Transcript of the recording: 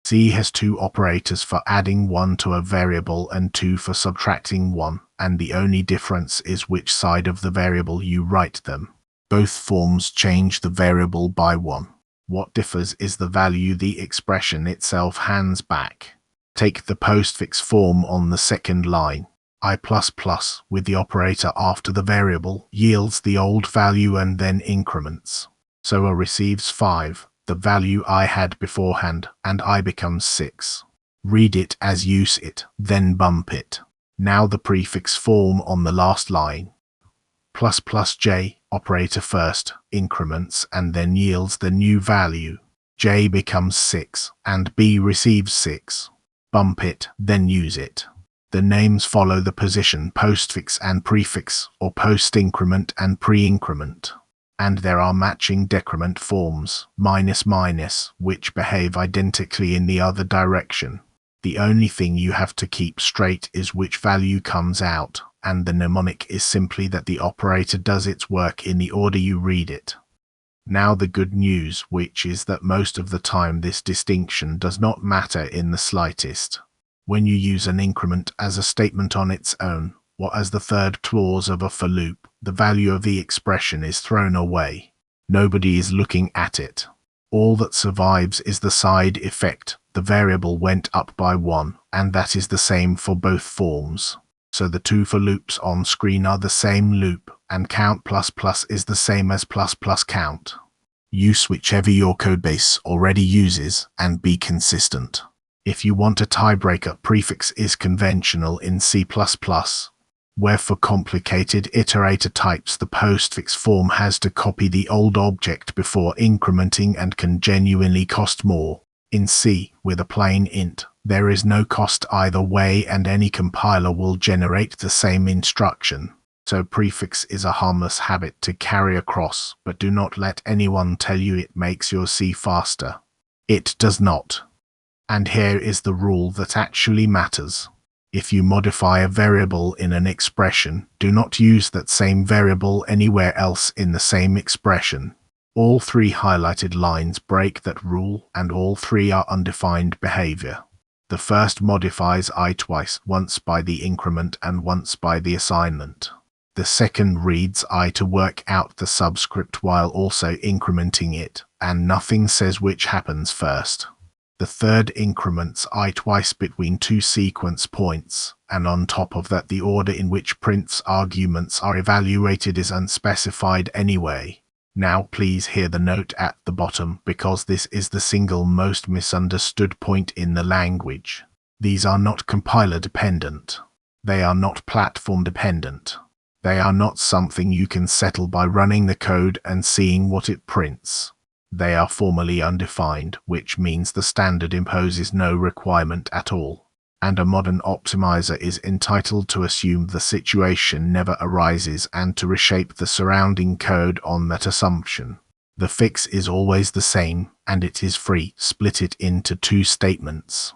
C has two operators for adding 1 to a variable and 2 for subtracting 1, and the only difference is which side of the variable you write them. Both forms change the variable by 1. What differs is the value the expression itself hands back. Take the postfix form on the second line. I++ with the operator after the variable yields the old value and then increments. So A receives 5, the value I had beforehand, and I becomes 6. Read it as use it, then bump it. Now the prefix form on the last line. ++j, operator first, increments and then yields the new value. J becomes 6, and B receives 6. Bump it, then use it. The names follow the position postfix and prefix, or post-increment and pre-increment. And there are matching decrement forms, --, which behave identically in the other direction. The only thing you have to keep straight is which value comes out, and the mnemonic is simply that the operator does its work in the order you read it. Now the good news, which is that most of the time this distinction does not matter in the slightest. When you use an increment as a statement on its own, or as the third clause of a for loop, the value of the expression is thrown away. Nobody is looking at it. All that survives is the side effect. The variable went up by 1, and that is the same for both forms. So the two for loops on screen are the same loop, and count ++ is the same as ++ count. Use whichever your codebase already uses, and be consistent. If you want a tiebreaker, prefix is conventional in C++. Where for complicated iterator types the postfix form has to copy the old object before incrementing and can genuinely cost more. In C, with a plain int, there is no cost either way and any compiler will generate the same instruction. So prefix is a harmless habit to carry across, but do not let anyone tell you it makes your C faster. It does not. And here is the rule that actually matters. If you modify a variable in an expression, do not use that same variable anywhere else in the same expression. All three highlighted lines break that rule, and all three are undefined behavior. The first modifies I twice, once by the increment and once by the assignment. The second reads I to work out the subscript while also incrementing it, and nothing says which happens first. The third increments I twice between two sequence points, and on top of that the order in which print's arguments are evaluated is unspecified anyway. Now please hear the note at the bottom, because this is the single most misunderstood point in the language. These are not compiler dependent. They are not platform dependent. They are not something you can settle by running the code and seeing what it prints. They are formally undefined, which means the standard imposes no requirement at all, and a modern optimizer is entitled to assume the situation never arises and to reshape the surrounding code on that assumption. The fix is always the same, and it is free. Split it into two statements.